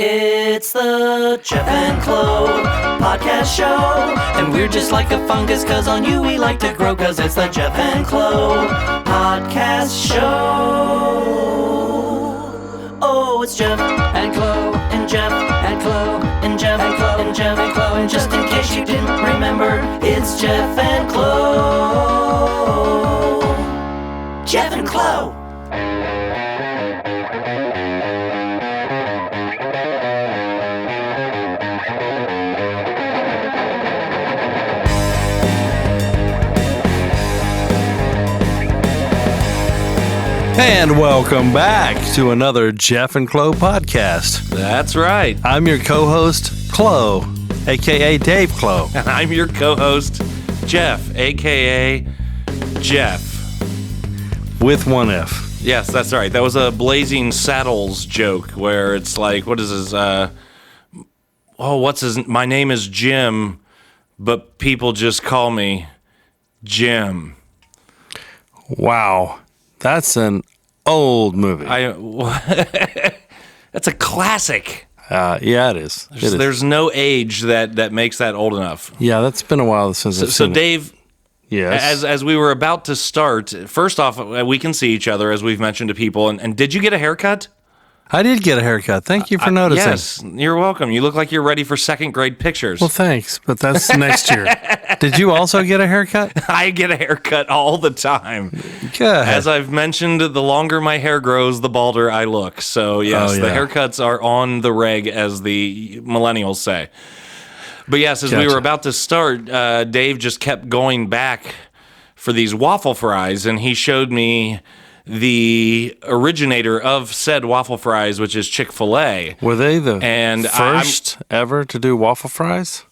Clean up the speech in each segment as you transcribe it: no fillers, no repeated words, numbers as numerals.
It's the Jef and Clo Podcast Show. And we're just like a fungus, cause on you we like to grow. Cause it's the Jef and Clo Podcast Show. Oh, it's Jef and Clo and Jef and Clo and Jef and Clo and Jef and Clo. And just in case you didn't remember, it's Jef and Clo. Jef and Clo. And welcome back to another Jef and Clo podcast. That's right. I'm your co-host, Clo, a.k.a. Dave Clo. And I'm your co-host, Jef, a.k.a. Jef. With one F. Yes, that's right. That was a Blazing Saddles joke where it's like, what is his, my name is Jim, but people just call me Jim. Wow. That's an old movie. That's a classic. Yeah, it is. There's no age that makes that old enough. Yeah, that's been a while since I've seen So Dave, yes. As we were about to start, first off, we can see each other, as we've mentioned to people. And did you get a haircut? I did get a haircut. Thank you for noticing. Yes, you're welcome. You look like you're ready for second grade pictures. Well, thanks, but that's next year. Did you also get a haircut? I get a haircut all the time. Good. As I've mentioned, the longer my hair grows, the balder I look. So, yes, The haircuts are on the reg, as the millennials say. But, yes, as we were about to start, Dave just kept going back for these waffle fries, and he showed me the originator of said waffle fries, which is Chick-fil-A. Were they the first ever to do waffle fries?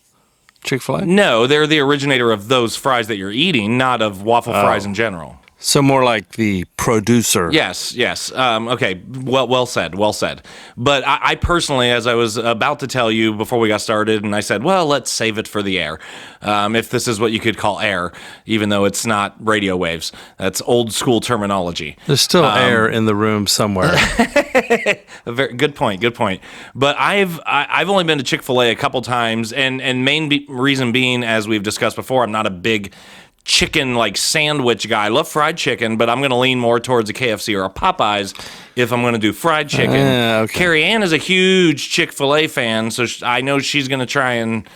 Chick-fil-A? No, they're the originator of those fries that you're eating, not of waffle fries in general. So more like the producer. Yes. Okay, well said. But I personally, as I was about to tell you before we got started, and I said, well, let's save it for the air. If this is what you could call air, even though it's not radio waves. That's old school terminology. There's still air in the room somewhere. A very good point. But I've only been to Chick-fil-A a couple times, and main reason being, as we've discussed before, I'm not a big chicken sandwich guy. I love fried chicken, but I'm going to lean more towards a KFC or a Popeyes if I'm going to do fried chicken. Okay. Carrie Ann is a huge Chick-fil-A fan, so I know she's going to try and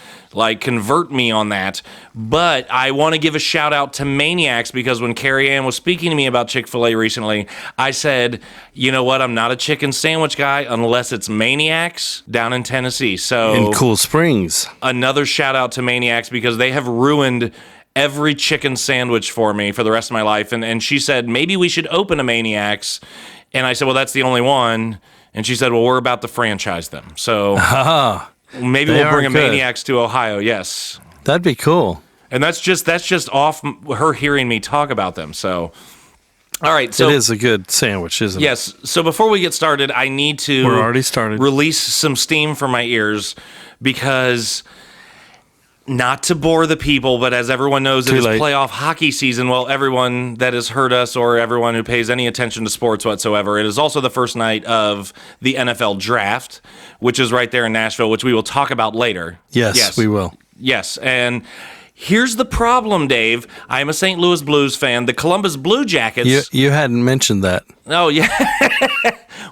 convert me on that. But I want to give a shout out to Maniacs, because when Carrie Ann was speaking to me about Chick-fil-A recently, I said, you know what, I'm not a chicken sandwich guy unless it's Maniacs down in Tennessee. So in Cool Springs. Another shout out to Maniacs, because they have ruined every chicken sandwich for me for the rest of my life. And she said, maybe we should open a Maniacs. And I said, well, that's the only one. And she said, well, we're about to franchise them. So maybe we'll bring a Maniacs to Ohio. Yes. That'd be cool. And that's just off her hearing me talk about them. So, all right. So it is a good sandwich, isn't it? Yes. So before we get started, I need to We're already started. Release some steam from my ears, because not to bore the people, but as everyone knows, it is playoff hockey season. Well, everyone that has heard us, or everyone who pays any attention to sports whatsoever, it is also the first night of the NFL draft, which is right there in Nashville, which we will talk about later. Yes, we will. Yes, and here's the problem, Dave. I am a St. Louis Blues fan. The Columbus Blue Jackets... You hadn't mentioned that. Oh, yeah.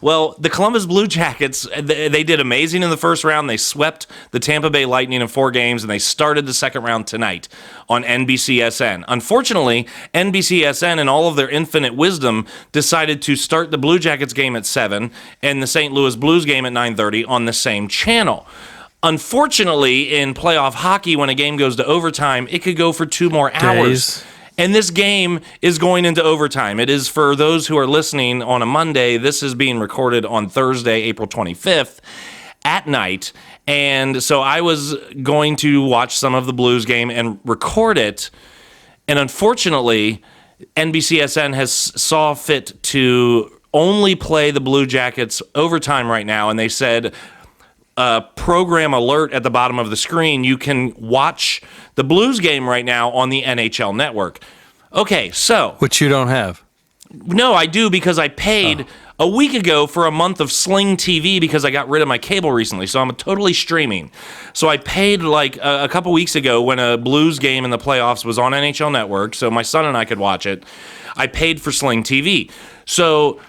Well, the Columbus Blue Jackets, they did amazing in the first round. They swept the Tampa Bay Lightning in 4 games, and they started the second round tonight on NBCSN. Unfortunately, NBCSN, in all of their infinite wisdom, decided to start the Blue Jackets game at 7 and the St. Louis Blues game at 9:30 on the same channel. Unfortunately, in playoff hockey, when a game goes to overtime, it could go for 2 more hours. And this game is going into overtime. It is, for those who are listening on a Monday, this is being recorded on Thursday, April 25th at night. And so I was going to watch some of the Blues game and record it. And unfortunately, NBCSN has saw fit to only play the Blue Jackets overtime right now. And they said, program alert at the bottom of the screen, you can watch the Blues game right now on the NHL Network. Okay, so... Which you don't have. No, I do, because I paid a week ago for a month of Sling TV because I got rid of my cable recently, so I'm totally streaming. So I paid like a couple weeks ago when a Blues game in the playoffs was on NHL Network, so my son and I could watch it. I paid for Sling TV. So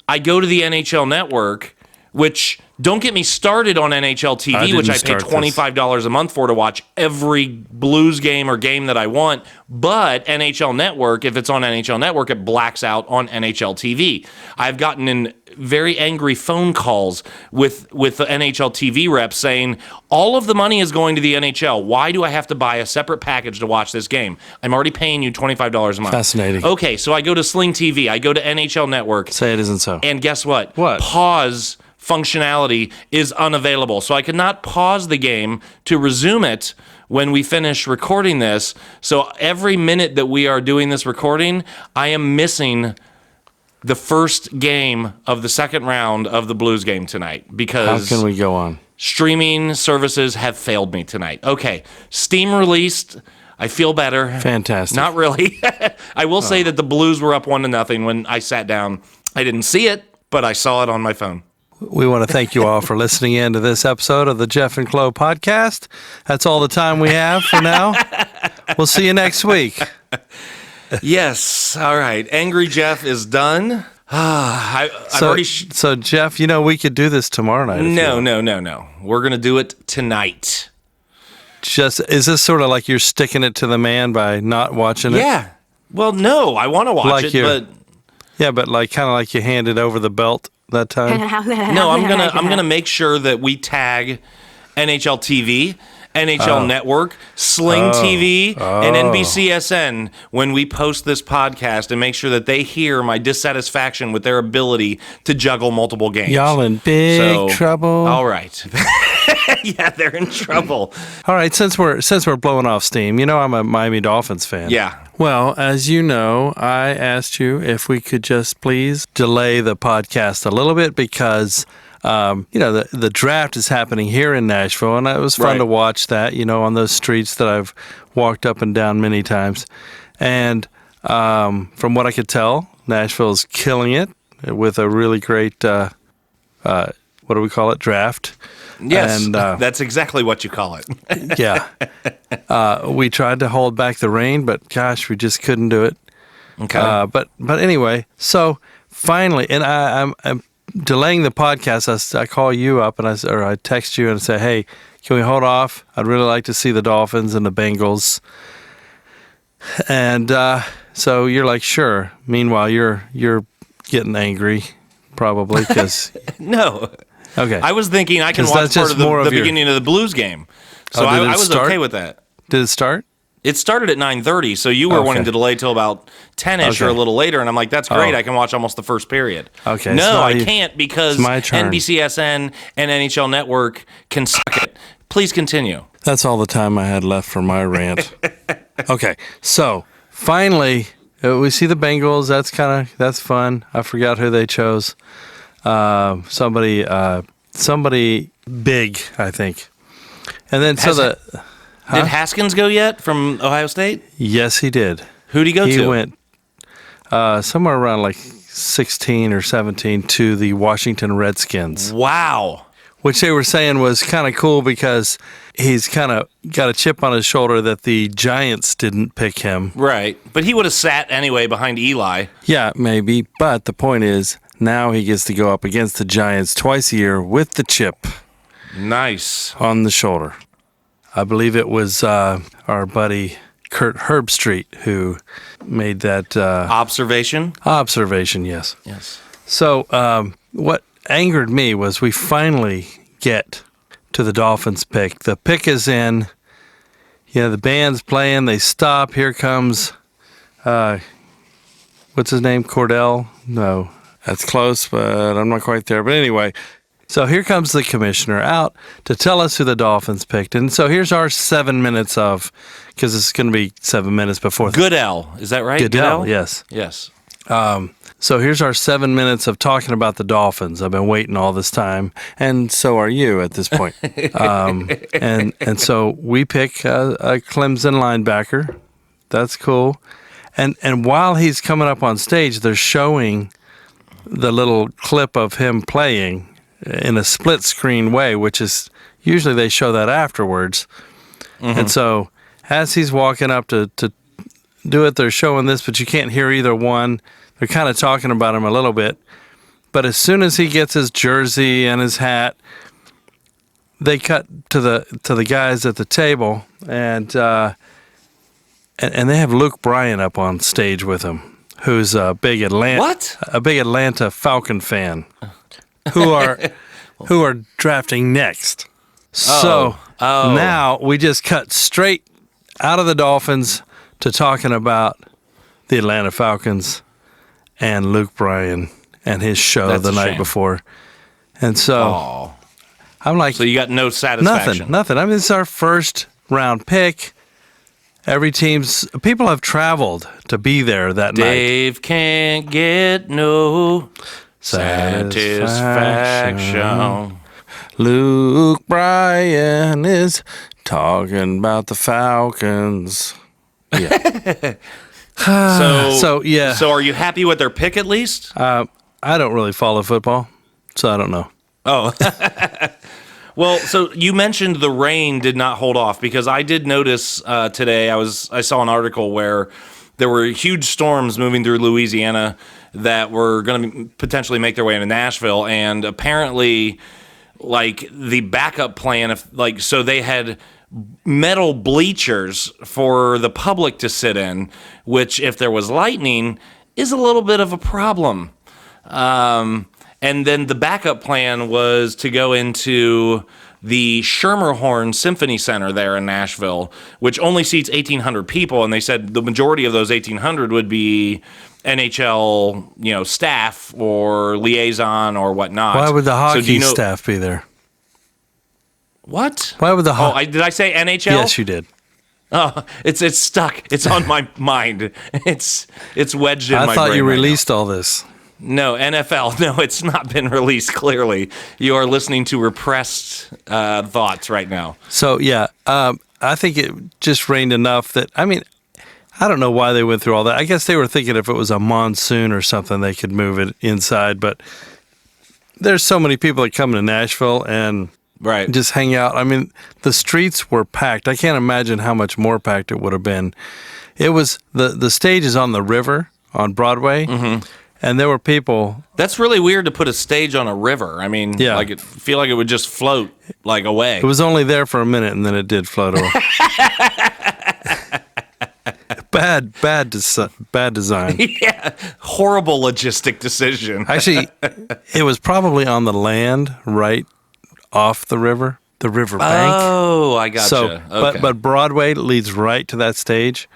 I go to the NHL Network, which, don't get me started on NHL TV, which I pay $25 a month for to watch every Blues game or game that I want. But NHL Network, if it's on NHL Network, it blacks out on NHL TV. I've gotten in very angry phone calls with the NHL TV reps saying, all of the money is going to the NHL. Why do I have to buy a separate package to watch this game? I'm already paying you $25 a month. Fascinating. Okay, so I go to Sling TV. I go to NHL Network. Say it isn't so. And guess what? What? Pause functionality is unavailable. So I could not pause the game to resume it when we finish recording this. So every minute that we are doing this recording, I am missing the first game of the second round of the Blues game tonight because how can we go on? Streaming services have failed me tonight. Okay, Steam released. I feel better. Fantastic. Not really. I will say that the Blues were up 1-0 when I sat down. I didn't see it, but I saw it on my phone. We want to thank you all for listening in to this episode of the Jef and Clo Podcast. That's all the time we have for now. We'll see you next week. Yes. All right. Angry Jeff is done. So Jeff, we could do this tomorrow night. No. We're going to do it tonight. Is this sort of like you're sticking it to the man by not watching it? Yeah. Well, no, I want to watch it, but... Yeah, but kind of like you handed over the belt that time. No, I'm gonna make sure that we tag NHL TV, NHL Network, Sling TV, and NBCSN when we post this podcast, and make sure that they hear my dissatisfaction with their ability to juggle multiple games. Y'all in big trouble. All right. Yeah, they're in trouble. All right, since we're blowing off steam, I'm a Miami Dolphins fan. Yeah. Well, as you know, I asked you if we could just please delay the podcast a little bit because, the draft is happening here in Nashville, and it was fun to watch that, on those streets that I've walked up and down many times. And from what I could tell, Nashville's killing it with a really great, what do we call it, draft. Yes, and, that's exactly what you call it. Yeah. We tried to hold back the rain, but gosh, we just couldn't do it. Okay. But anyway, so finally, and I'm delaying the podcast. I call you up and I text you and say, hey, can we hold off? I'd really like to see the Dolphins and the Bengals. And so you're like, sure. Meanwhile, you're getting angry, probably because no. Okay. I was thinking I can watch part of the beginning of the Blues game. So I was okay with that. Did it start? It started at 9:30, so you were wanting to delay till about 10-ish or a little later, and I'm like, that's great. I can watch almost the first period. Okay. No, I can't because my turn. NBCSN and NHL Network can suck it. Please continue. That's all the time I had left for my rant. Okay. So finally, we see the Bengals. That's fun. I forgot who they chose. Somebody big, I think. And then did Haskins go yet from Ohio State? Yes, he did. Who'd he go to? He went somewhere around like 16 or 17 to the Washington Redskins. Wow. Which they were saying was kind of cool because he's kind of got a chip on his shoulder that the Giants didn't pick him. Right. But he would have sat anyway behind Eli. Yeah, maybe. But the point is, now he gets to go up against the Giants twice a year with the chip. Nice. On the shoulder. I believe it was our buddy Kurt Herbstreit who made that... Observation? Observation, yes. Yes. So what angered me was we finally get to the Dolphins pick. The pick is in. The band's playing. They stop. Here comes... what's his name? Cordell? No. That's close, but I'm not quite there. But anyway, so here comes the commissioner out to tell us who the Dolphins picked. And so here's our 7 minutes of, because it's going to be 7 minutes before. Goodell, is that right? Goodell, yes. Yes. So here's our 7 minutes of talking about the Dolphins. I've been waiting all this time, and so are you at this point. And so we pick a Clemson linebacker. That's cool. And while he's coming up on stage, they're showing the little clip of him playing in a split screen way, which is usually they show that afterwards. Mm-hmm. And so as he's walking up to do it, they're showing this, but you can't hear either one. They're kind of talking about him a little bit. But as soon as he gets his jersey and his hat, they cut to the guys at the table, and they have Luke Bryan up on stage with him, who's a big Atlanta Falcon fan, who are drafting next. So now we just cut straight out of the Dolphins to talking about the Atlanta Falcons and Luke Bryan and his show the night before. And so I'm like... So you got no satisfaction? Nothing. I mean, it's our first round pick. People have traveled to be there that night. Dave can't get no satisfaction. Luke Bryan is talking about the Falcons. Yeah. So are you happy with their pick at least? I don't really follow football, so I don't know. Oh. Well, so you mentioned the rain did not hold off, because I did notice today, I saw an article where there were huge storms moving through Louisiana that were going to potentially make their way into Nashville, and apparently like the backup plan, so they had metal bleachers for the public to sit in, which if there was lightning is a little bit of a problem. And then the backup plan was to go into the Schermerhorn Symphony Center there in Nashville, which only seats 1,800 people. And they said the majority of those 1,800 would be NHL, staff or liaison or whatnot. Why would the hockey staff be there? What? Why would the did I say NHL? Yes, you did. Oh, it's stuck. It's on my mind. It's wedged in my brain. I thought you released all this. No, NFL. No, it's not been released, clearly. You are listening to repressed thoughts right now. So, yeah, I think it just rained enough that, I don't know why they went through all that. I guess they were thinking if it was a monsoon or something, they could move it inside. But there's so many people that come to Nashville and just hang out. The streets were packed. I can't imagine how much more packed it would have been. It was, the stage is on the river on Broadway. Mm-hmm. And there were people. That's really weird to put a stage on a river. I feel like it would just float away. It was only there for a minute, and then it did float away. Bad design. Yeah, horrible logistic decision. Actually, it was probably on the land right off the river bank. Oh, I gotcha. So, okay. but Broadway leads right to that stage.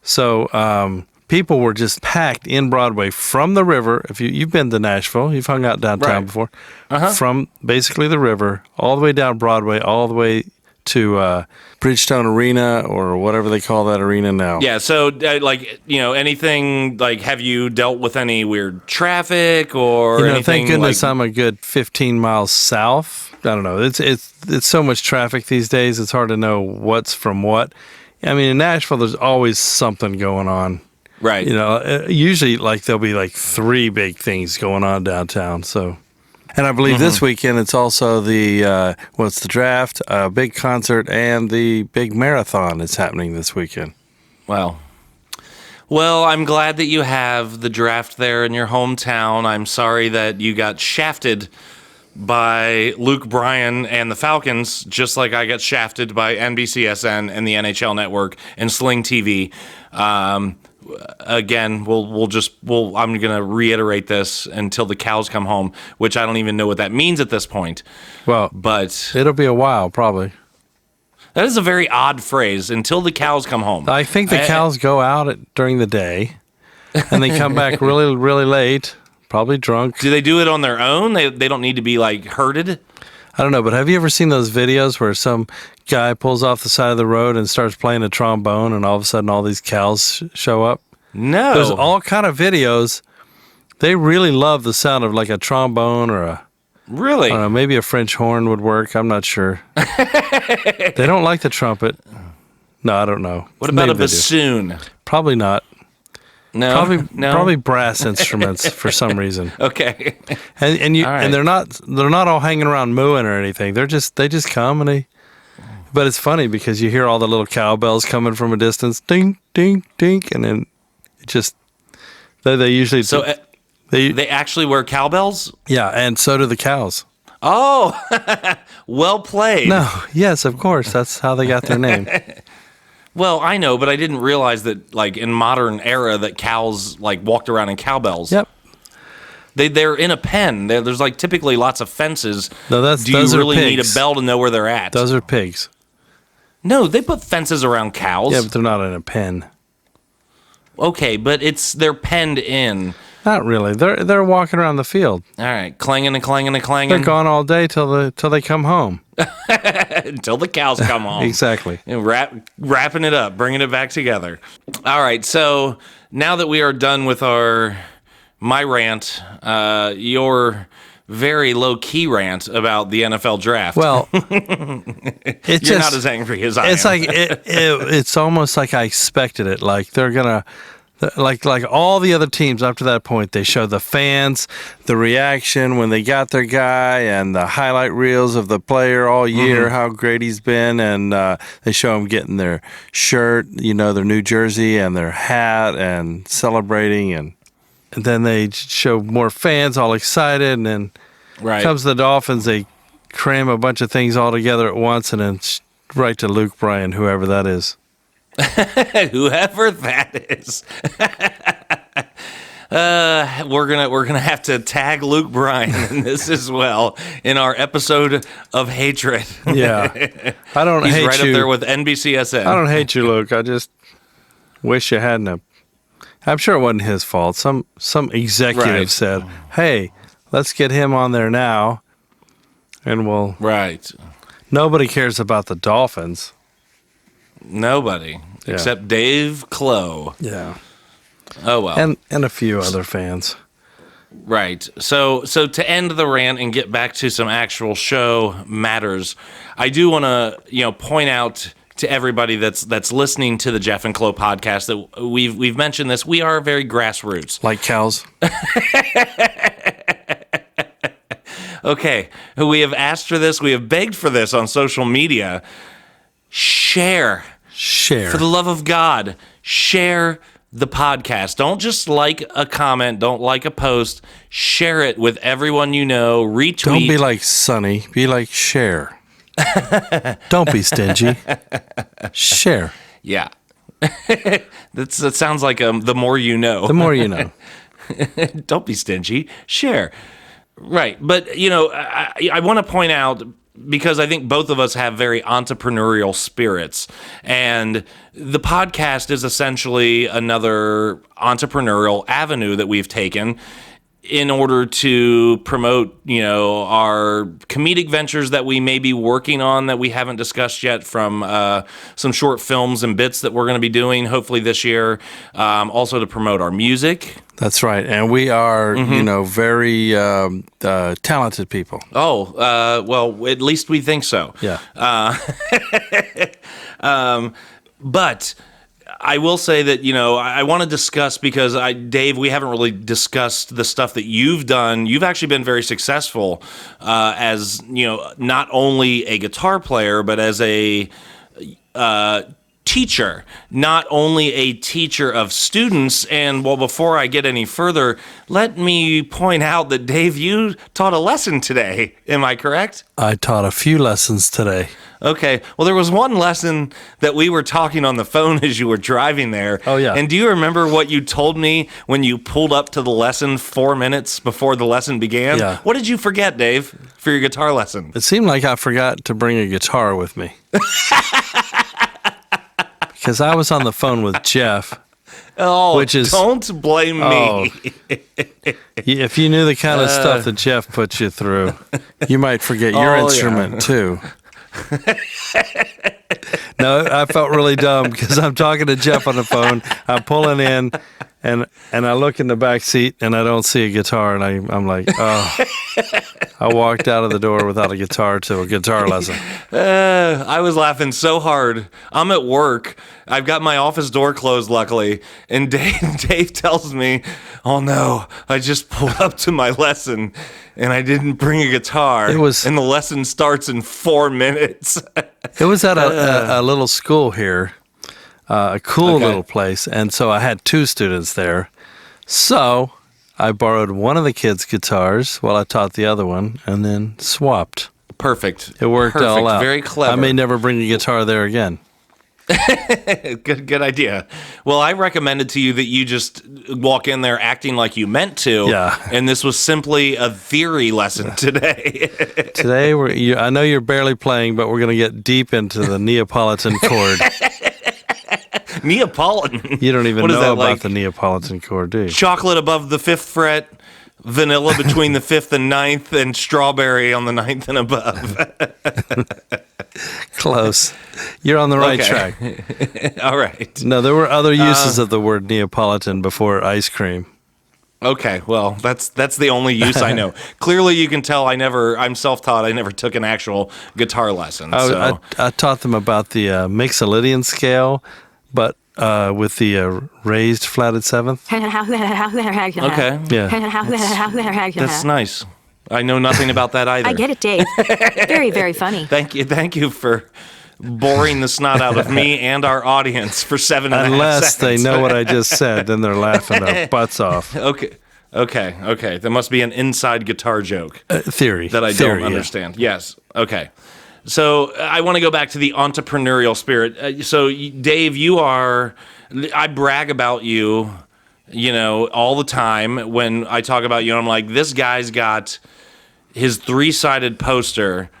So, people were just packed in Broadway from the river. If you've been to Nashville, you've hung out downtown before. Uh-huh. From basically the river all the way down Broadway, all the way to Bridgestone Arena or whatever they call that arena now. Yeah. So, anything have you dealt with any weird traffic or anything? Thank goodness I'm a good 15 miles south. I don't know. It's so much traffic these days. It's hard to know what's from what. In Nashville, there's always something going on. Right. Usually there'll be 3 big things going on downtown. So, and I believe this weekend it's also the draft, a big concert, and the big marathon is happening this weekend. Wow. Well, I'm glad that you have the draft there in your hometown. I'm sorry that you got shafted by Luke Bryan and the Falcons, just like I got shafted by NBCSN and the NHL Network and Sling TV. Again, I'm going to reiterate this until the cows come home, which I don't even know what that means at this point. Well, but it'll be a while, probably. That is a very odd phrase, until the cows come home. I think the cows go out during the day, and they come back really, really late, probably drunk. Do they do it on their own? They don't need to be herded? I don't know, but have you ever seen those videos where some guy pulls off the side of the road and starts playing a trombone, and all of a sudden all these cows show up? No. There's all kind of videos. They really love the sound of a trombone or a... Really? I don't know, maybe a French horn would work. I'm not sure. They don't like the trumpet. No, I don't know. What about a bassoon? Probably not. No, Probably brass instruments for some reason. Okay. And All right. and they're not all hanging around mooing or anything. They just come and but it's funny because you hear all the little cowbells coming from a distance, ding, ding, ding, and then it just they usually They actually wear cowbells? Yeah, and so do the cows. Oh, well played. No, yes, of course. That's how they got their name. Well, I know, but I didn't realize that, like, in modern era, that cows, like, walked around in cowbells. Yep. They're in a pen. There's, like, typically lots of fences. No, Do you really need a bell to know where they're at? Those are pigs. No, they put fences around cows. Yeah, but they're not in a pen. Okay, but they're penned in. Not really. They're walking around the field. All right, clanging and clanging and clanging. They're gone all day till they come home. Until the cows come home. Exactly. And wrapping it up, bringing it back together. All right, so now that we are done with my rant, your very low-key rant about the NFL draft. Well, You're not as angry as I am. It's like it's almost like I expected it. Like they're gonna. Like all the other teams up to that point, they show the fans, the reaction when they got their guy, and the highlight reels of the player all year, how great he's been, and they show them getting their shirt, their new jersey and their hat, and celebrating, and then they show more fans all excited, and then comes the Dolphins, they cram a bunch of things all together at once, and then right to Luke Bryan, whoever that is. Whoever that is. We're gonna have to tag Luke Bryan in this as well in our episode of hatred. Yeah, I don't He's hate right you. up there with NBCSN. I don't hate you, Luke. I just wish you hadn't. I'm sure it wasn't his fault. Some executive said, "Hey, let's get him on there now," and we'll. Right. Nobody cares about the Dolphins. Nobody except Jef Clo. Yeah. Oh well. And a few other fans. Right. So to end the rant and get back to some actual show matters, I do want to point out to everybody that's listening to the Jef Clo podcast that we've mentioned this. We are very grassroots. Like cows. Okay. We have asked for this. We have begged for this on social media. Share. For the love of God, share the podcast. Don't just like a comment. Don't like a post. Share it with everyone you know. Retweet. Don't be like Sonny. Be like Cher. Don't be stingy. Share. Yeah. That sounds like the more you know. The more you know. Don't be stingy. Share. Right. But, I want to point out, because I think both of us have very entrepreneurial spirits, and the podcast is essentially another entrepreneurial avenue that we've taken in order to promote, our comedic ventures that we may be working on that we haven't discussed yet, from some short films and bits that we're going to be doing hopefully this year. Also to promote our music. That's right. And we are, very talented people. Oh, well, at least we think so. Yeah. But I will say that, I want to discuss, because Dave, we haven't really discussed the stuff that you've done. You've actually been very successful as, not only a guitar player, but as a teacher, not only a teacher of students. And before I get any further, let me point out that, Dave, you taught a lesson today. Am I correct? I taught a few lessons today. Okay. Well, there was one lesson that we were talking on the phone as you were driving there. Oh, yeah. And do you remember what you told me when you pulled up to the lesson 4 minutes before the lesson began? Yeah. What did you forget, Dave, for your guitar lesson? It seemed like I forgot to bring a guitar with me. Because I was on the phone with Jeff. Oh, which is, don't blame me. If you knew the kind of stuff that Jeff puts you through, you might forget your instrument, too. No, I felt really dumb because I'm talking to Jeff on the phone. I'm pulling in, And I look in the back seat and I don't see a guitar, and I'm like, oh. I walked out of the door without a guitar to a guitar lesson. I was laughing so hard. I'm at work. I've got my office door closed, luckily. And Dave tells me, oh no, I just pulled up to my lesson and I didn't bring a guitar. And the lesson starts in 4 minutes. It was at a little school here, a cool little place. And so I had 2 students there. So I borrowed one of the kids' guitars while I taught the other one, and then swapped. Perfect. It worked all out. Very clever. I may never bring a guitar there again. Good idea. Well, I recommended to you that you just walk in there acting like you meant to. Yeah. And this was simply a theory lesson today. Today, I know you're barely playing, but we're going to get deep into the Neapolitan chord. Neapolitan? You don't even know about the Neapolitan chord, do you? Chocolate above the 5th fret, vanilla between the 5th and 9th, and strawberry on the 9th and above. Close. You're on the right track. All right. No, there were other uses of the word Neapolitan before ice cream. Okay, well, that's the only use I know. Clearly, you can tell I'm self-taught. I never took an actual guitar lesson. So. I taught them about the Mixolydian scale, but with the raised flatted 7th. Okay. Yeah. That's nice. I know nothing about that either. I get it, Dave. Very, very funny. Thank you for boring the snot out of me and our audience for 7.5 seconds. Unless they know what I just said, then they're laughing their butts off. Okay. There must be an inside guitar joke. Theory. That I don't understand. Yeah. Yes. Okay. So I want to go back to the entrepreneurial spirit. So Dave, I brag about you, all the time when I talk about you. I'm like, this guy's got his 3-sided poster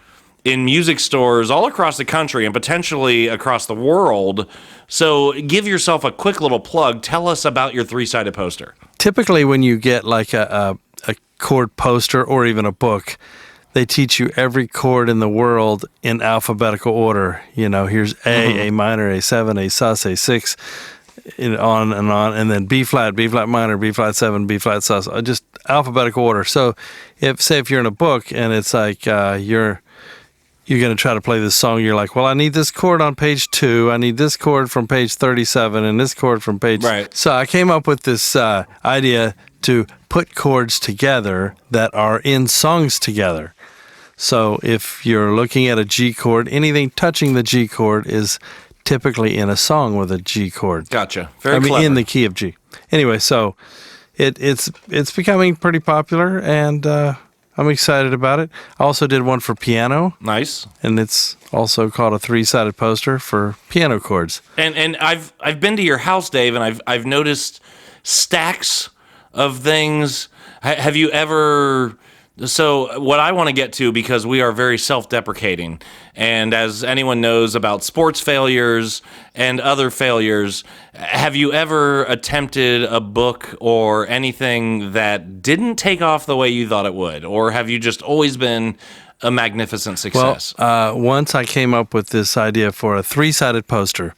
in music stores all across the country and potentially across the world. So give yourself a quick little plug. Tell us about your 3-sided poster. Typically when you get like a chord poster or even a book, they teach you every chord in the world in alphabetical order. Here's A, A minor, A7, A sus, A6, on and on, and then B flat minor, B flat 7, B flat sus, just alphabetical order. So if you're in a book and it's like you're going to try to play this song, you're like, well, I need this chord on page 2, I need this chord from page 37, and this chord from page... Right. So I came up with this idea to put chords together that are in songs together. So if you're looking at a G chord, anything touching the G chord is typically in a song with a G chord. Gotcha. Very clever. In the key of G. Anyway, so it's becoming pretty popular, and I'm excited about it. I also did one for piano. Nice. And it's also called a 3-sided poster for piano chords. And I've been to your house, Dave, and I've noticed stacks of things. Have you ever... So what I want to get to, because we are very self-deprecating, and as anyone knows about sports failures and other failures, have you ever attempted a book or anything that didn't take off the way you thought it would? Or have you just always been a magnificent success? Well, once I came up with this idea for a 3-sided poster,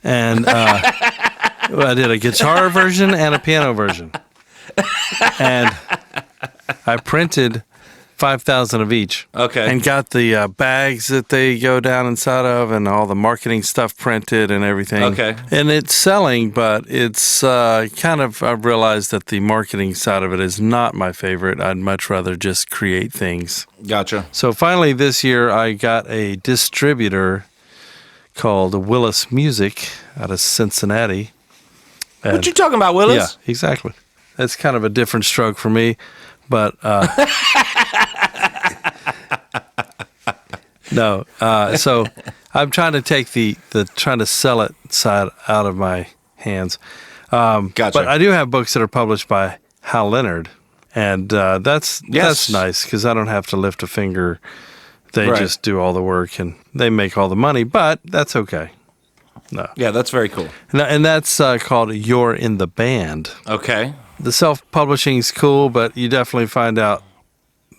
and I did a guitar version and a piano version. And I printed 5,000 of each. Okay. And got the bags that they go down inside of and all the marketing stuff printed and everything. Okay. And it's selling, but it's I've realized that the marketing side of it is not my favorite. I'd much rather just create things. Gotcha. So finally this year I got a distributor called Willis Music out of Cincinnati. What you talking about, Willis? Yeah, exactly. That's kind of a different stroke for me, but no. So I'm trying to take the trying to sell it side out of my hands. Gotcha. But I do have books that are published by Hal Leonard, and that's nice because I don't have to lift a finger. They just do all the work and they make all the money, but that's okay. No. Yeah, that's very cool. And that's called You're in the Band. Okay. The self-publishing is cool, but you definitely find out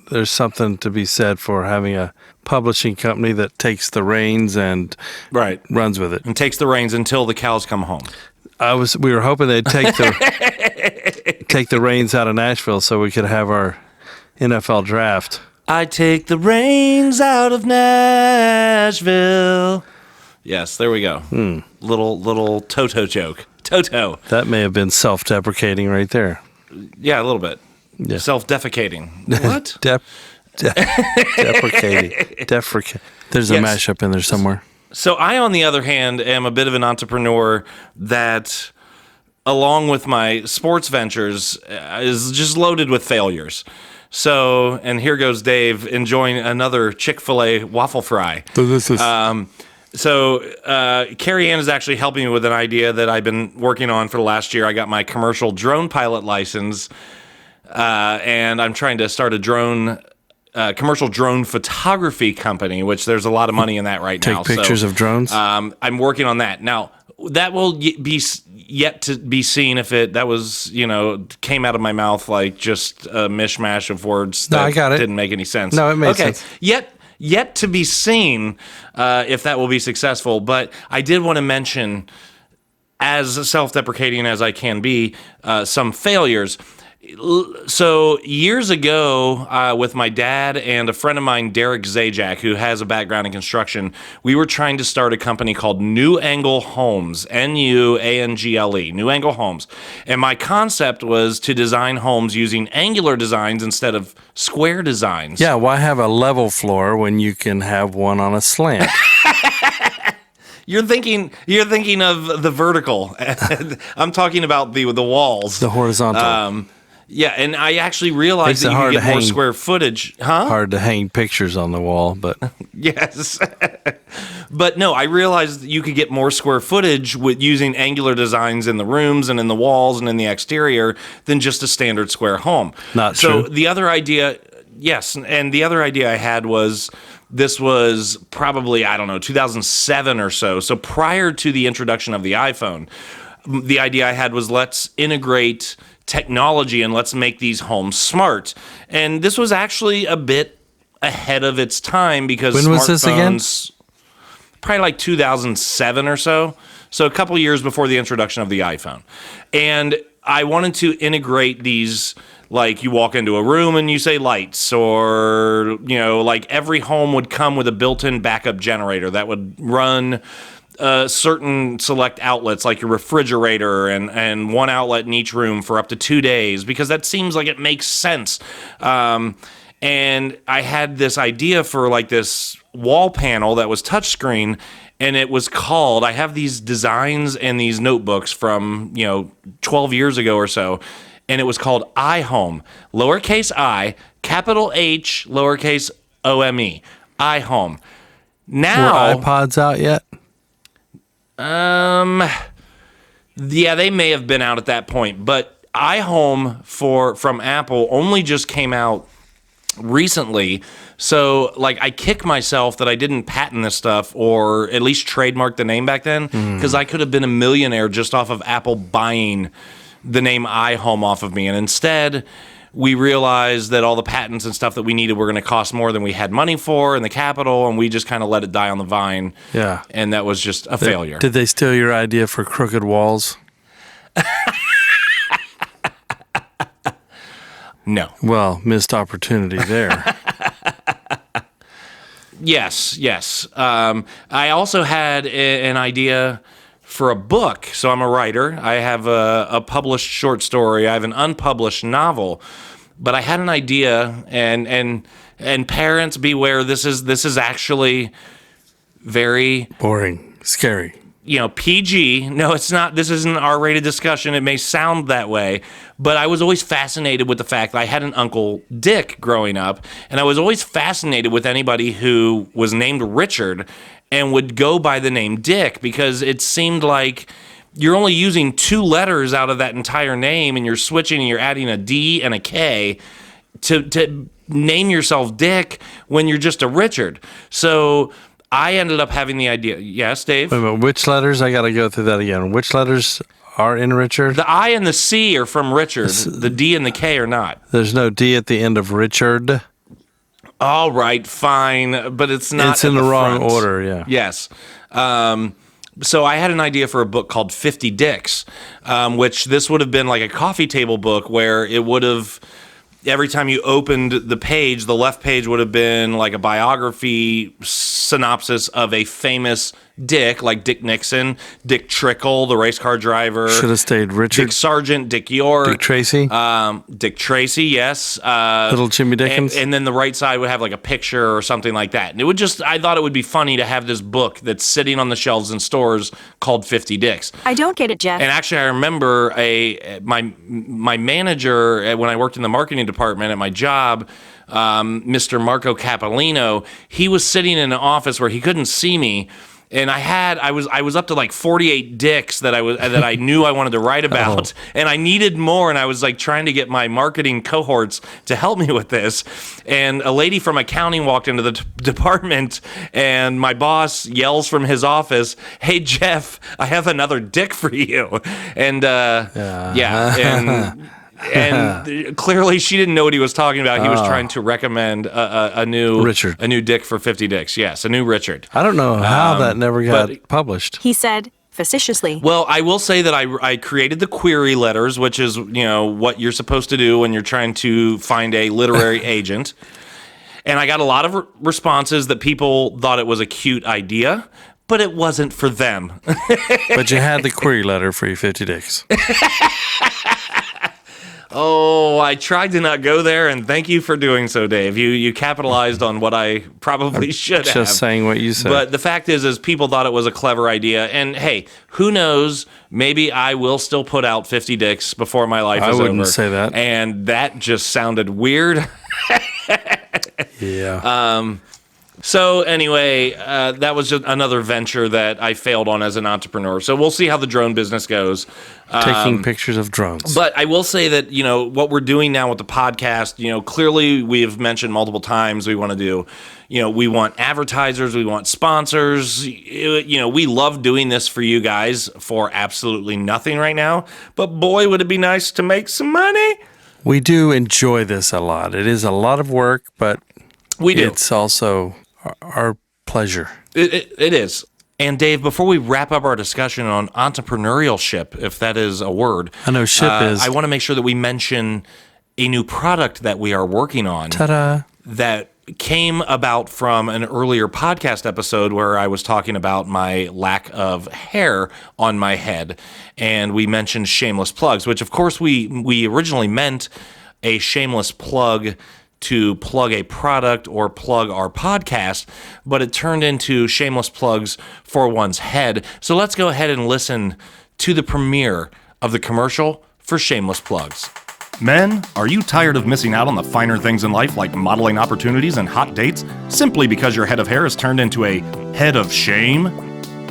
there's something to be said for having a publishing company that takes the reins and runs with it. And takes the reins until the cows come home. We were hoping they'd take the reins out of Nashville so we could have our NFL draft. I take the reins out of Nashville. Yes, there we go. Little Toto joke. Toto. That may have been self-deprecating right there. Yeah, a little bit. Yeah. Self-defecating. What? Deprecating. There's a mashup in there somewhere. So I, on the other hand, am a bit of an entrepreneur that, along with my sports ventures, is just loaded with failures. So, and here goes Dave enjoying another Chick-fil-A waffle fry. So this is... Carrie Ann is actually helping me with an idea that I've been working on for the last year. I got my commercial drone pilot license, and I'm trying to start a commercial drone photography company, which there's a lot of money in that right now. Take pictures of drones? I'm working on that. Now, that will be yet to be seen if that was, came out of my mouth like just a mishmash of words that I got it. Didn't make any sense. No, it made sense. Yet to be seen if that will be successful. But I did want to mention, as self-deprecating as I can be, some failures. So years ago, with my dad and a friend of mine, Derek Zajac, who has a background in construction, we were trying to start a company called New Angle Homes, Nuangle, New Angle Homes. And my concept was to design homes using angular designs instead of square designs. Yeah, why have a level floor when you can have one on a slant? You're thinking of the vertical. I'm talking about the walls. The horizontal. Yeah, and I actually realized that you could get more square footage. Huh? Hard to hang pictures on the wall, but... Yes. But no, I realized that you could get more square footage with using angular designs in the rooms and in the walls and in the exterior than just a standard square home. Not true. So the other idea, yes, and the other idea I had was... This was probably, 2007 or so. So prior to the introduction of the iPhone, the idea I had was let's integrate technology and let's make these homes smart. And this was actually a bit ahead of its time because when was this again? Probably like 2007 or so. So a couple years before the introduction of the iPhone. And I wanted to integrate these, like you walk into a room and you say lights, or, like every home would come with a built-in backup generator that would run certain select outlets, like your refrigerator and one outlet in each room for up to 2 days, because that seems like it makes sense. And I had this idea for like this wall panel that was touchscreen, and it was called, I have these designs and these notebooks from, 12 years ago or so, and it was called iHome, lowercase I, capital H, lowercase O-M-E, iHome. Now, were iPods out yet? Yeah, they may have been out at that point, but iHome from Apple only just came out recently. So, like, I kick myself that I didn't patent this stuff or at least trademark the name back then, because I could have been a millionaire just off of Apple buying the name iHome off of me. And instead, we realized that all the patents and stuff that we needed were going to cost more than we had money for in the capital, and we just kind of let it die on the vine. Yeah. And that was just a failure. Did they steal your idea for crooked walls? No. Well, missed opportunity there. Yes. I also had an idea for a book. So I'm a writer. I have a published short story. I have an unpublished novel. But I had an idea, and parents beware. This is actually very boring, scary. PG. No, it's not. This isn't an R-rated discussion. It may sound that way, but I was always fascinated with the fact that I had an Uncle Dick growing up, and I was always fascinated with anybody who was named Richard and would go by the name Dick, because it seemed like you're only using 2 letters out of that entire name, and you're switching and you're adding a D and a K to name yourself Dick when you're just a Richard. So I ended up having the idea. Yes, Dave? Wait a minute, which letters? I got to go through that again. Which letters are in Richard? The I and the C are from Richard. The D and the K are not. There's no D at the end of Richard. All right, fine, but it's not. It's in the wrong front. order, yeah. Yes. So I had an idea for a book called 50 Dicks, which this would have been like a coffee table book where it would have, every time you opened the page, the left page would have been like a biography synopsis of a famous Dick, like Dick Nixon, Dick Trickle, the race car driver. Should have stayed Richard. Dick Sargent, Dick York. Dick Tracy. Dick Tracy, yes. Little Jimmy Dickens. And then the right side would have like a picture or something like that. And it would just, I thought it would be funny to have this book that's sitting on the shelves in stores called 50 Dicks. I don't get it, Jeff. And actually, I remember my manager, when I worked in the marketing department at my job, Mr. Marco Capolino, he was sitting in an office where he couldn't see me. And I was up to like 48 dicks that I knew I wanted to write about, and I needed more. And I was like trying to get my marketing cohorts to help me with this. And a lady from accounting walked into the department, and my boss yells from his office, "Hey Jeff, I have another dick for you." And and clearly she didn't know what he was talking about. He was trying to recommend a new Richard. a new dick for 50 Dicks. Yes, a new Richard. I don't know how that never got published. He said facetiously. Well, I will say that I created the query letters, which is, what you're supposed to do when you're trying to find a literary agent. And I got a lot of responses that people thought it was a cute idea, but it wasn't for them. But you had the query letter for your 50 Dicks. Oh, I tried to not go there, and thank you for doing so, Dave. You capitalized on what I probably should have. Just saying what you said. But the fact is people thought it was a clever idea. And hey, who knows? Maybe I will still put out 50 Dicks before my life is over. I wouldn't say that. And that just sounded weird. Yeah. So anyway, that was just another venture that I failed on as an entrepreneur. So we'll see how the drone business goes. Taking pictures of drones. But I will say that, what we're doing now with the podcast, clearly we have mentioned multiple times we want to do, we want advertisers, we want sponsors. We love doing this for you guys for absolutely nothing right now. But boy, would it be nice to make some money. We do enjoy this a lot. It is a lot of work, but we do. It's also our pleasure. It is. And Dave, before we wrap up our discussion on entrepreneurship, if that is a word, I know ship is. I want to make sure that we mention a new product that we are working on. Ta-da! That came about from an earlier podcast episode where I was talking about my lack of hair on my head, and we mentioned Shameless Plugs, which of course we originally meant a shameless plug to plug a product or plug our podcast, but it turned into shameless plugs for one's head. So let's go ahead and listen to the premiere of the commercial for Shameless Plugs. Men, are you tired of missing out on the finer things in life like modeling opportunities and hot dates simply because your head of hair has turned into a head of shame?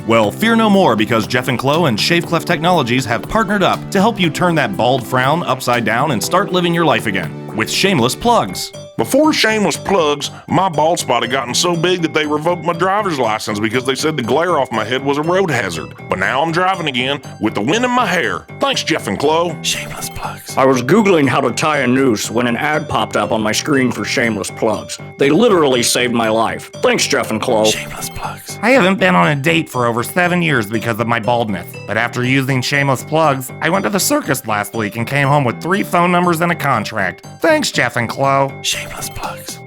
Well, fear no more, because Jef Clo and Shave Clef Technologies have partnered up to help you turn that bald frown upside down and start living your life again with Shameless Plugs. Before Shameless Plugs, my bald spot had gotten so big that they revoked my driver's license because they said the glare off my head was a road hazard. But now I'm driving again with the wind in my hair. Thanks, Jef Clo. Shameless Plugs. I was Googling how to tie a noose when an ad popped up on my screen for Shameless Plugs. They literally saved my life. Thanks, Jef Clo. Shameless Plugs. I haven't been on a date for over 7 years because of my baldness. But after using Shameless Plugs, I went to the circus last week and came home with 3 phone numbers and a contract. Thanks, Jef Clo. Shameless Plugs.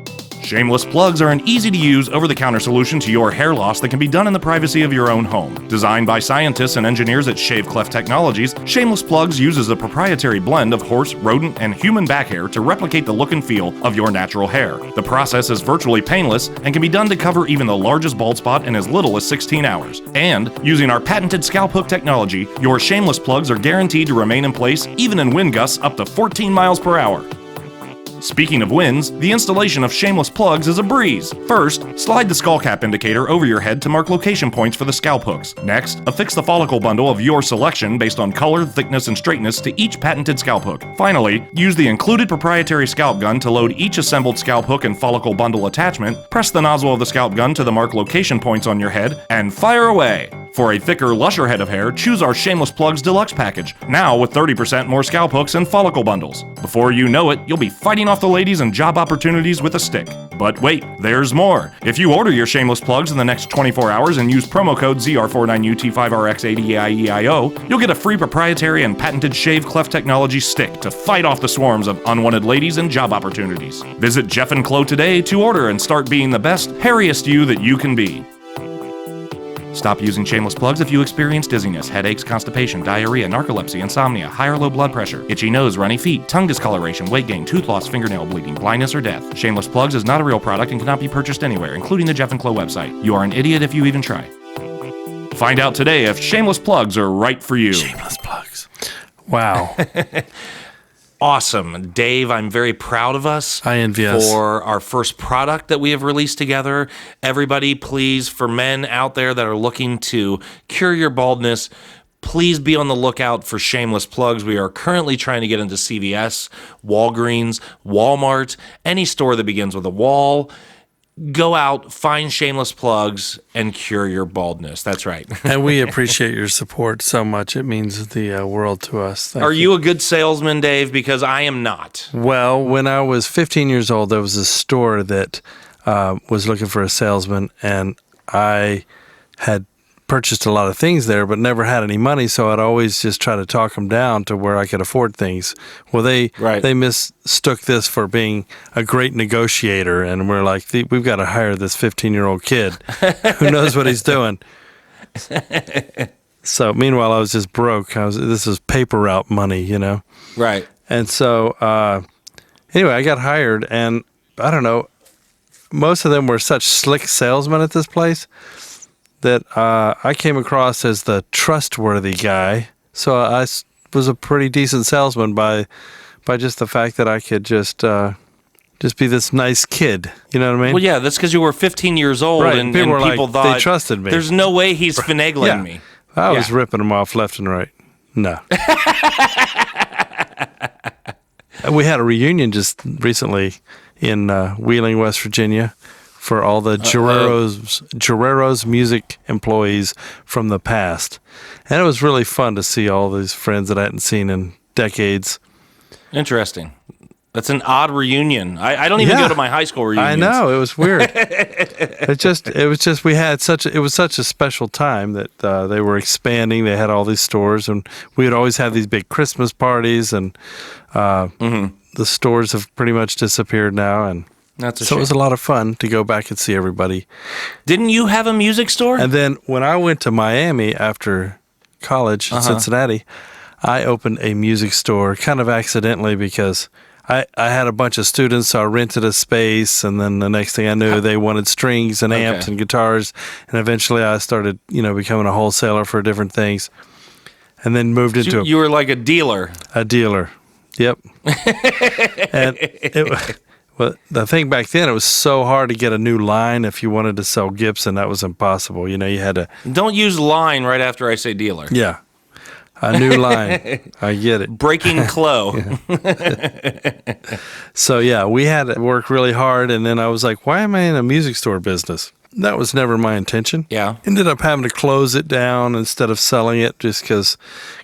Shameless Plugs are an easy-to-use, over-the-counter solution to your hair loss that can be done in the privacy of your own home. Designed by scientists and engineers at Shave Clef Technologies, Shameless Plugs uses a proprietary blend of horse, rodent, and human back hair to replicate the look and feel of your natural hair. The process is virtually painless and can be done to cover even the largest bald spot in as little as 16 hours. And, using our patented scalp hook technology, your Shameless Plugs are guaranteed to remain in place even in wind gusts up to 14 miles per hour. Speaking of winds, the installation of Shameless Plugs is a breeze. First, slide the skull cap indicator over your head to mark location points for the scalp hooks. Next, affix the follicle bundle of your selection based on color, thickness, and straightness to each patented scalp hook. Finally, use the included proprietary scalp gun to load each assembled scalp hook and follicle bundle attachment, press the nozzle of the scalp gun to the marked location points on your head, and fire away! For a thicker, lusher head of hair, choose our Shameless Plugs Deluxe package, now with 30% more scalp hooks and follicle bundles. Before you know it, you'll be fighting off the ladies and job opportunities with a stick. But wait, there's more. If you order your Shameless Plugs in the next 24 hours and use promo code ZR49UT5RX80EIEIO, you'll get a free proprietary and patented shave cleft technology stick to fight off the swarms of unwanted ladies and job opportunities. Visit Jef Clo today to order and start being the best, hairiest you that you can be. Stop using Shameless Plugs if you experience dizziness, headaches, constipation, diarrhea, narcolepsy, insomnia, high or low blood pressure, itchy nose, runny feet, tongue discoloration, weight gain, tooth loss, fingernail bleeding, blindness, or death. Shameless Plugs is not a real product and cannot be purchased anywhere, including the Jef Clo website. You are an idiot if you even try. Find out today if Shameless Plugs are right for you. Shameless Plugs. Wow. Awesome. Dave, I'm very proud of us. I envy us. For our first product that we have released together. Everybody, please, for men out there that are looking to cure your baldness, please be on the lookout for Shameless Plugs. We are currently trying to get into CVS, Walgreens, Walmart, any store that begins with a wall. Go out, find Shameless Plugs, and cure your baldness. That's right. And we appreciate your support so much. It means the world to us. Thank Are you a good salesman, Dave? Because I am not. Well, when I was 15 years old, there was a store that was looking for a salesman, and I had purchased a lot of things there, but never had any money, so I'd always just try to talk them down to where I could afford things. Well, they mistook this for being a great negotiator, and we're like, we've got to hire this 15-year-old kid who knows what he's doing. So, meanwhile, I was just broke. This was paper route money, you know? Right. And so, anyway, I got hired, and I don't know, most of them were such slick salesmen at this place that I came across as the trustworthy guy. So I was a pretty decent salesman by just the fact that I could just be this nice kid. You know what I mean? Well, yeah, that's because you were 15 years old, Right, and people were people like, thought they trusted me. There's no way he's finagling me. I was ripping them off left and right. No. We had a reunion just recently in Wheeling, West Virginia, for all the Guerrero's music employees from the past. And it was really fun to see all these friends that I hadn't seen in decades. Interesting. That's an odd reunion. I don't even go to my high school reunions. I know, it was weird. it was such a special time that they were expanding. They had all these stores, and we would always have these big Christmas parties, and the stores have pretty much disappeared now, and that's a so shame. it was a lot of fun to go back and see everybody. Didn't you have a music store? And then when I went to Miami after college in Cincinnati, I opened a music store kind of accidentally because I had a bunch of students, so I rented a space, and then the next thing I knew, they wanted strings and amps and guitars, and eventually I started, becoming a wholesaler for different things, and then moved into you were like a dealer. A dealer, yep. And well, the thing back then, it was so hard to get a new line. If you wanted to sell Gibson, that was impossible. You had to... Don't use line right after I say dealer. Yeah. A new line. I get it. Breaking Clo. So, yeah, we had to work really hard, and then I was like, why am I in a music store business? That was never my intention. Yeah. Ended up having to close it down instead of selling it just because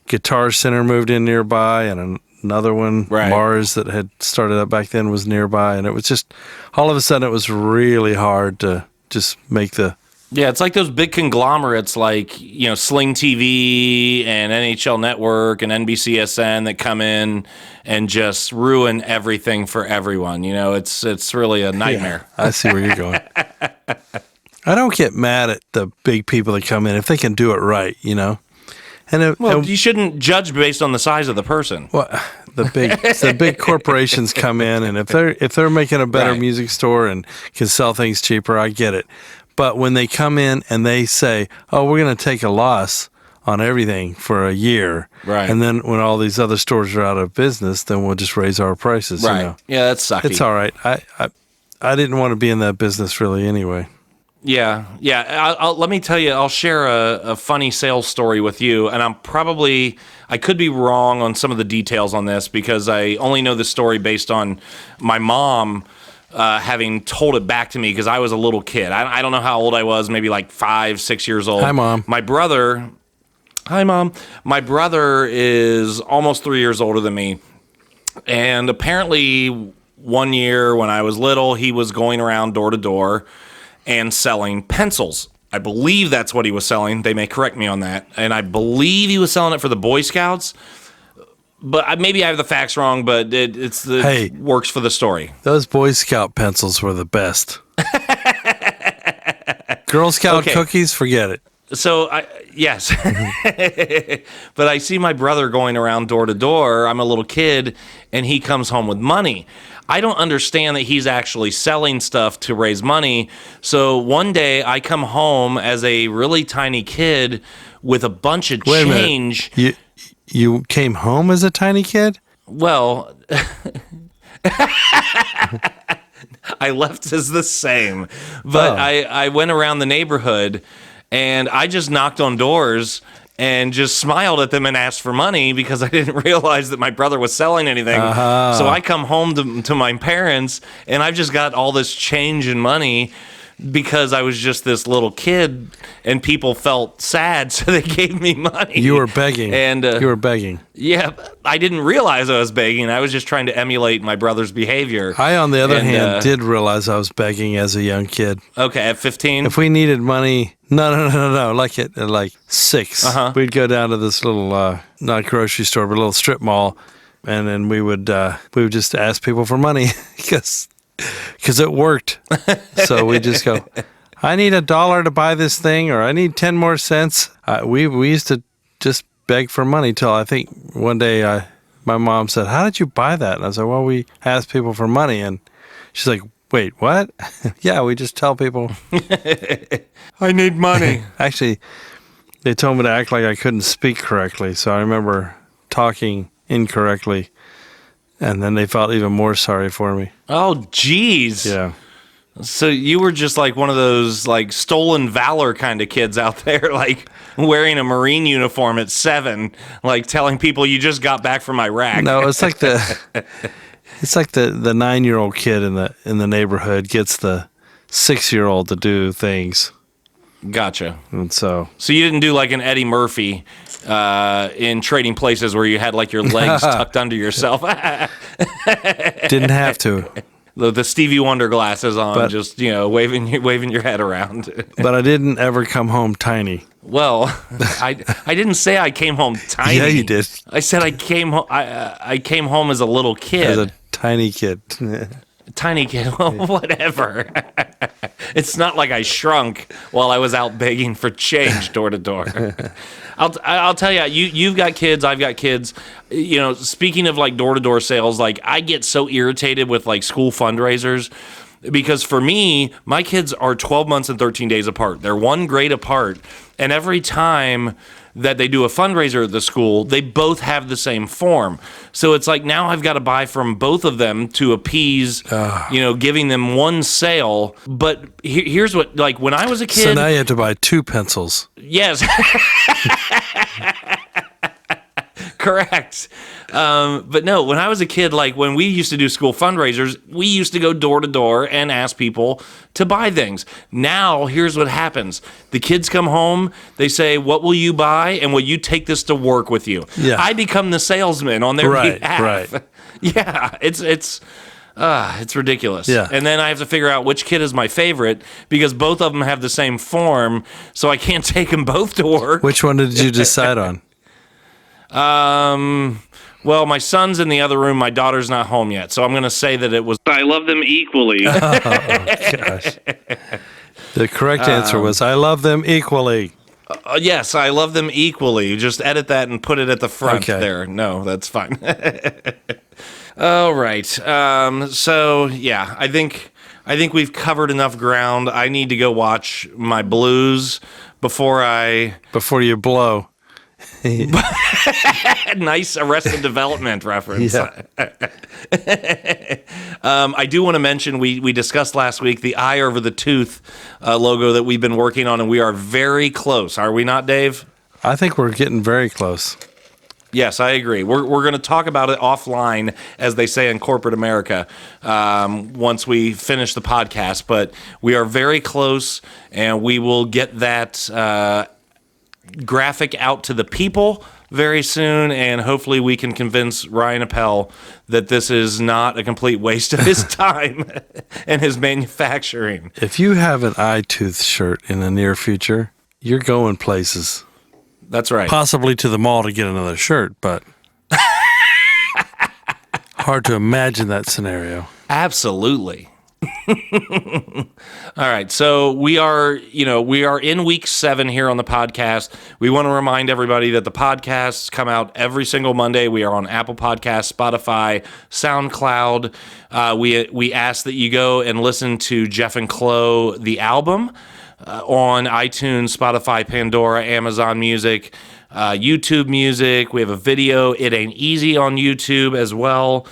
Guitar Center moved in nearby, and another one, Mars, that had started up back then was nearby, and it was just, all of a sudden, it was really hard to just make the... Yeah, it's like those big conglomerates like, Sling TV and NHL Network and NBCSN that come in and just ruin everything for everyone. It's really a nightmare. Yeah, I see where you're going. I don't get mad at the big people that come in if they can do it right, And you shouldn't judge based on the size of the person. Well, the big corporations come in, and if they're making a better music store and can sell things cheaper, I get it. But when they come in and they say, "Oh, we're going to take a loss on everything for a year," and then when all these other stores are out of business, then we'll just raise our prices. Right? Yeah, that's sucky. It's all right. I didn't want to be in that business really anyway. Yeah. Let me tell you, I'll share a funny sales story with you, and I could be wrong on some of the details on this because I only know the story based on my mom having told it back to me because I was a little kid. I don't know how old I was, maybe like 5, 6 years old. Hi, Mom. Hi, Mom. My brother is almost 3 years older than me, and apparently one year when I was little, he was going around door to door and selling pencils. I believe that's what he was selling. They may correct me on that. And I believe he was selling it for the Boy Scouts. But maybe I have the facts wrong, but it works for the story. Those Boy Scout pencils were the best. Girl Scout cookies, forget it. So, yes. But I see my brother going around door to door. I'm a little kid, and he comes home with money. I don't understand that he's actually selling stuff to raise money. So one day I come home as a really tiny kid with a bunch of change. You came home as a tiny kid? Well, I left as the same. But I went around the neighborhood, and I just knocked on doors and just smiled at them and asked for money because I didn't realize that my brother was selling anything. So I come home to my parents, and I've just got all this change in money because I was just this little kid, and people felt sad, so they gave me money. You were begging. And you were begging. Yeah, I didn't realize I was begging. I was just trying to emulate my brother's behavior. I, on the other hand, did realize I was begging as a young kid. Okay, at 15? If we needed money, no. Like at 6, we'd go down to this little, not grocery store, but a little strip mall, and then we would just ask people for money because it worked. So we just go, I need $1 to buy this thing, or I need 10 more cents. We used to just beg for money till I think one day my mom said, how did you buy that? And I said, well, we asked people for money. And she's like, wait, what? Yeah, we just tell people, I need money. Actually, they told me to act like I couldn't speak correctly. So I remember talking incorrectly. And then they felt even more sorry for me. Oh, geez. Yeah. So you were just like one of those like stolen valor kind of kids out there, like wearing a Marine uniform at 7, like telling people you just got back from Iraq. No, it's like the 9-year-old kid in the neighborhood gets the 6-year-old to do things. Gotcha. And so you didn't do like an Eddie Murphy in Trading Places where you had like your legs tucked under yourself. Didn't have to. The Stevie Wonder glasses on, but, just waving your head around. But I didn't ever come home tiny. Well, I didn't say I came home tiny. Yeah, you did. I said I came home. I came home as a little kid. As a tiny kid. Tiny kid, well, whatever. It's not like I shrunk while I was out begging for change door to door. I'll tell you, you've got kids, I've got kids. Speaking of like door to door sales, like I get so irritated with like school fundraisers because for me, my kids are 12 months and 13 days apart. They're 1 grade apart, and every time that they do a fundraiser at the school, they both have the same form. So it's like now I've got to buy from both of them to appease, giving them one sale. But here's what, like when I was a kid. So now you have to buy 2 pencils. Yes. Correct. But no, when I was a kid, like when we used to do school fundraisers, we used to go door to door and ask people to buy things. Now, here's what happens. The kids come home, they say, what will you buy? And will you take this to work with you? Yeah. I become the salesman on their behalf. Right. Yeah, it's ridiculous. Yeah. And then I have to figure out which kid is my favorite because both of them have the same form, so I can't take them both to work. Which one did you decide on? Well, my son's in the other room. My daughter's not home yet. So I'm going to say that it was, I love them equally. Oh, gosh. The correct answer was, I love them equally. Yes, I love them equally. Just edit that and put it at the front there. No, that's fine. All right. So, yeah, I think we've covered enough ground. I need to go watch my Blues before you blow. Nice Arrested Development reference. Yeah. I do want to mention we discussed last week the eye over the tooth logo that we've been working on, and we are very close. Are we not, Dave? I think we're getting very close. Yes, I agree. We're going to talk about it offline, as they say in corporate America, once we finish the podcast. But we are very close, and we will get that graphic out to the people very soon, and hopefully we can convince Ryan Appel that this is not a complete waste of his time and his manufacturing. If you have an iTooth shirt in the near future, you're going places. That's right. Possibly to the mall to get another shirt, but hard to imagine that scenario. Absolutely. All right, so we are in week 7 here on the podcast. We want to remind everybody that the podcasts come out every single Monday. We are on Apple Podcasts, Spotify, SoundCloud. We ask that you go and listen to Jef Clo, the album, on iTunes, Spotify, Pandora, Amazon Music, YouTube Music. We have a video, It Ain't Easy, on YouTube as well.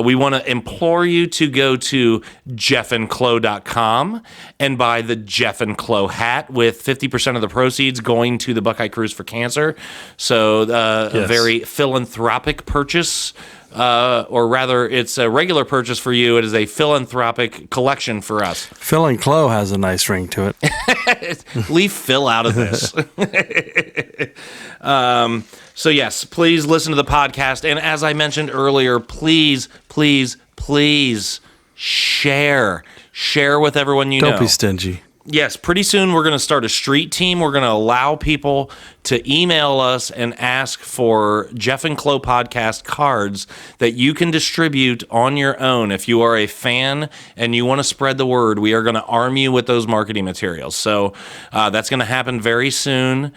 We want to implore you to go to jefandclo.com and buy the Jef Clo hat, with 50% of the proceeds going to the Buckeye Cruise for Cancer. So a very philanthropic purchase, or rather, it's a regular purchase for you. It is a philanthropic collection for us. Phil and Clo has a nice ring to it. Leave Phil out of this. So yes, please listen to the podcast. And as I mentioned earlier, please share. Share with everyone you know. Don't be stingy. Yes, pretty soon we're going to start a street team. We're going to allow people to email us and ask for Jef Clo podcast cards that you can distribute on your own. If you are a fan and you want to spread the word, we are going to arm you with those marketing materials. So that's going to happen very soon.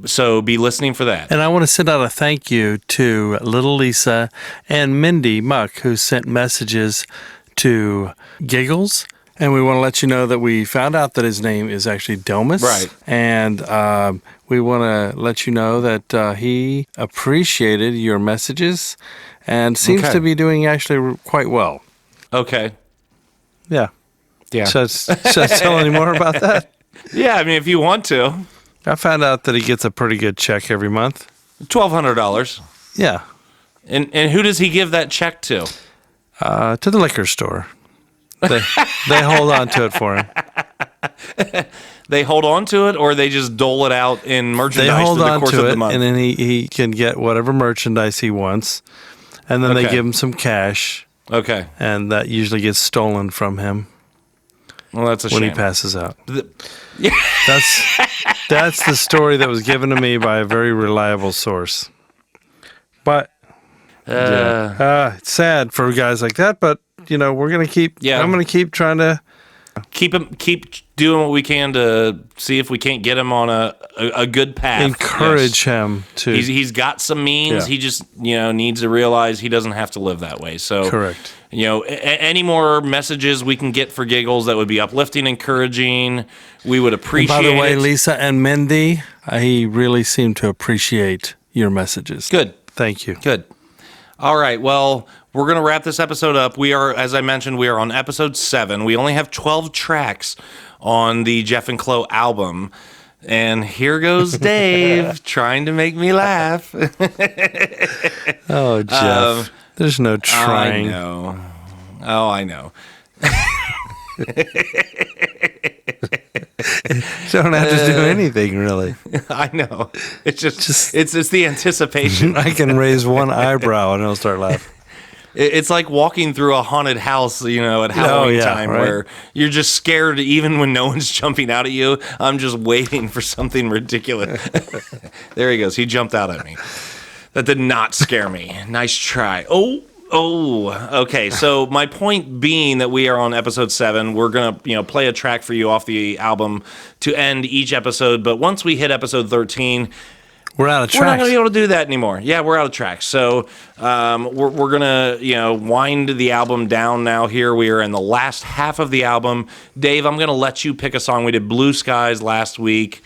So be listening for that. And I want to send out a thank you to Little Lisa and Mindy Muck, who sent messages to Giggles. And we want to let you know that we found out that his name is actually Domus. Right. And we want to let you know that he appreciated your messages and seems to be doing actually quite well. Okay. Yeah. Yeah. Should I tell any more about that? Yeah, I mean, if you want to. I found out that he gets a pretty good check every month. $1,200. Yeah. And who does he give that check to? To the liquor store. They hold on to it for him. They hold on to it, or they just dole it out in merchandise They hold through the on course to of it, the month? and then he can get whatever merchandise he wants, and then they give him some cash, Okay. and that usually gets stolen from him Well, that's a when shame. he passes out. That's the story that was given to me by a very reliable source. But it's sad for guys like that. But we're gonna keep. Yeah. I'm gonna keep trying to keep doing what we can to see if we can't get him on a good path. encourage him to. He's got some means. Yeah. He just needs to realize he doesn't have to live that way. So Correct. Any more messages we can get for Giggles that would be uplifting, encouraging, we would appreciate. And by the way, it. Lisa and Mindy, he really seemed to appreciate your messages. Good. Thank you. Good. All right. Well, we're going to wrap this episode up. We are, as I mentioned, we are on episode 7. We only have 12 tracks on the Jef Clo album. And here goes Dave trying to make me laugh. Oh, Jeff. There's no trying. I know. Oh, I know. Don't have to do anything, really. I know. It's just it's the anticipation. I can raise one eyebrow and he'll start laughing. It's like walking through a haunted house, at Halloween time, right. where you're just scared even when no one's jumping out at you. I'm just waiting for something ridiculous. There he goes. He jumped out at me. That did not scare me. Nice try. Oh, okay. So my point being that we are on episode 7. We're gonna, play a track for you off the album to end each episode. But once we hit episode 13, we're out of tracks. we're not gonna be able to do that anymore. Yeah, we're out of tracks. So we're gonna, wind the album down now. Here we are in the last half of the album. Dave, I'm gonna let you pick a song. We did Blue Skies last week.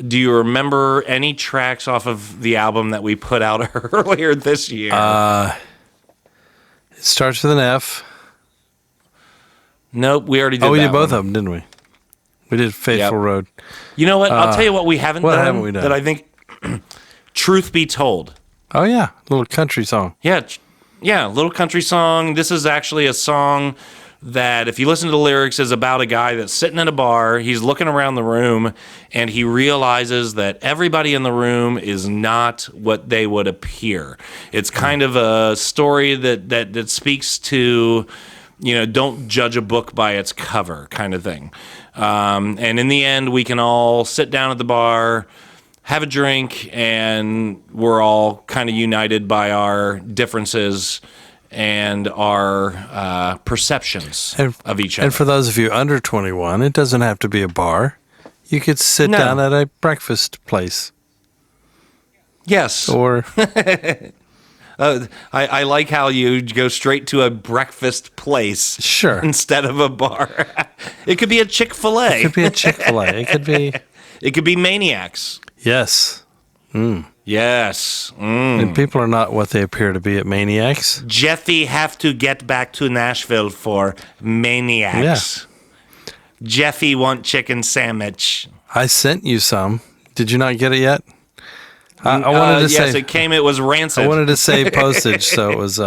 Do you remember any tracks off of the album that we put out earlier this year? It starts with an F. Nope, we already did we that did both one. of them, didn't we? We did Faithful Road. You know what? I'll tell you what we haven't what done haven't we done? that I think, Truth Be Told. Oh, yeah. Little country song. Yeah, little country song. This is actually a song that, if you listen to the lyrics, is about a guy that's sitting at a bar. He's looking around the room, and he realizes that everybody in the room is not what they would appear. It's kind of a story that speaks to, don't judge a book by its cover kind of thing. And in the end, we can all sit down at the bar, have a drink, and we're all kind of united by our differences and our perceptions of each other. And for those of you under 21, it doesn't have to be a bar. You could sit down at a breakfast place. Yes. Or I like how you go straight to a breakfast place. Sure. Instead of a bar. It could be a Chick-fil-A. It could be a Chick-fil-A. It could be Maniacs. Yes. Yes. And people are not what they appear to be at Maniacs. Jeffy have to get back to Nashville for Maniacs. Yeah. Jeffy want chicken sandwich. I sent you some. Did you not get it yet? I wanted to say. Yes, it came. It was rancid. I wanted to save postage, so it was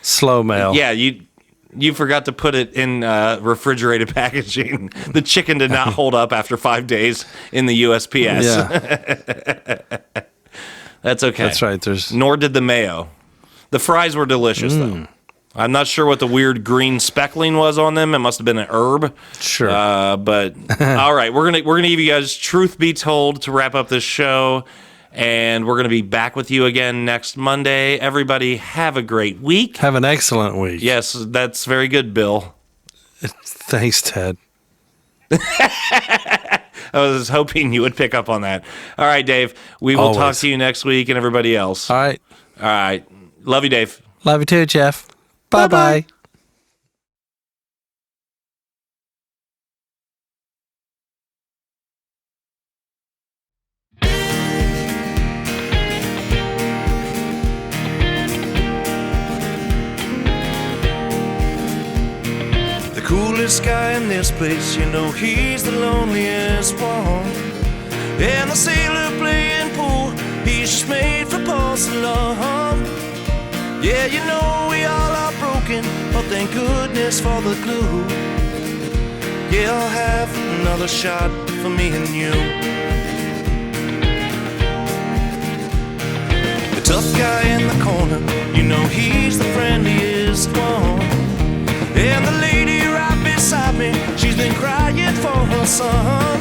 slow mail. Yeah, you forgot to put it in refrigerated packaging. The chicken did not hold up after 5 days in the USPS. Yeah. That's okay. That's right. Nor did the mayo. The fries were delicious, though. I'm not sure what the weird green speckling was on them. It must have been an herb. Sure. But all right, we're gonna give you guys Truth Be Told to wrap up this show, and we're gonna be back with you again next Monday. Everybody, have a great week. Have an excellent week. Yes, that's very good, Bill. Thanks, Ted. I was hoping you would pick up on that. All right, Dave. We will talk to you next week, and everybody else. All right. All right. Love you, Dave. Love you too, Jeff. Bye-bye. The coolest guy in this place, he's the loneliest one. And the sailor playing pool, he's just made for porcelain. Yeah, we all are broken, but thank goodness for the glue. Yeah, I'll have another shot for me and you. The tough guy in the corner, he's the friendliest one. And the lady right beside me, she's been crying for her son.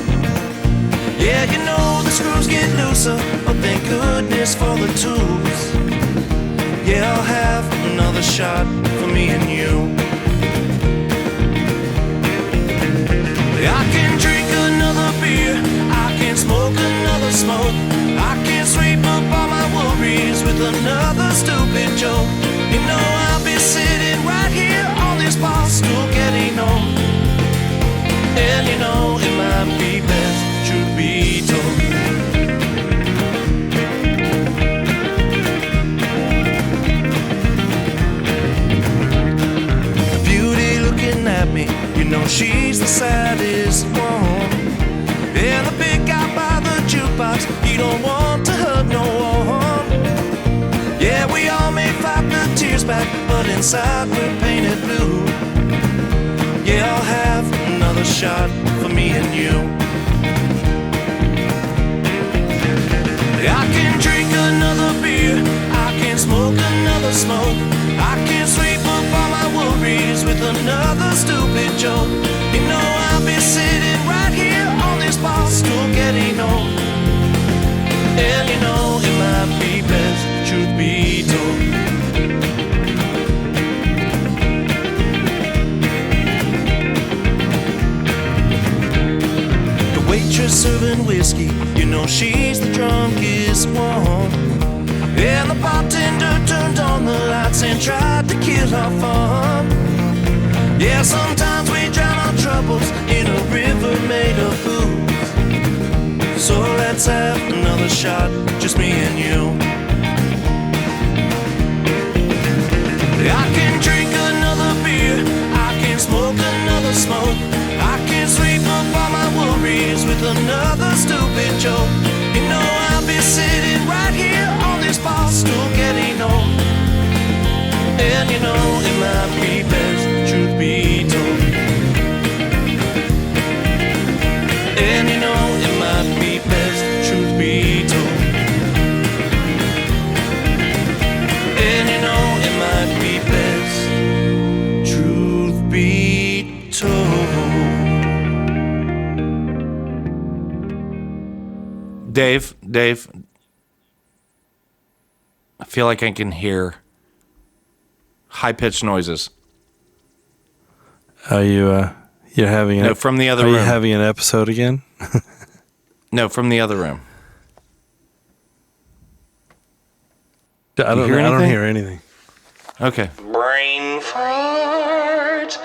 Yeah, the screws get looser, but thank goodness for the tools. Yeah, I'll have another shot for me and you. I can drink another beer, I can smoke another smoke, I can sweep up all my worries with another stupid joke. I'll be sitting right here on this bar stool getting old. And it might be best, truth be told. The beauty looking at me, she's the saddest one. And the big guy by the jukebox, he don't want to hurt no one. Yeah, we all may fight the tears back, but inside we're painted blue. Yeah, I'll have another shot for me and you. I can drink another beer, I can smoke another smoke, I can sweep up all my worries with another stupid joke. I'll be sitting right here on this bar stool getting old. And it might be best, truth be told. The waitress serving whiskey, she's the drunkest one. And the bartender turned on the lights and tried to kill our fun. Yeah, sometimes we drown our troubles in a river made of booze. So let's have another shot, just me and you. I can drink another beer, I can smoke another smoke, I can sweep up all my worries with another stupid joke. I'll be sitting right here on this bar stool getting old. And it might be best, truth be told. Dave, I feel like I can hear high-pitched noises. Are you you're having No, from the other room. Are you having an episode again? No, from the other room. I don't hear I don't anything? hear anything. Okay. Brain fart.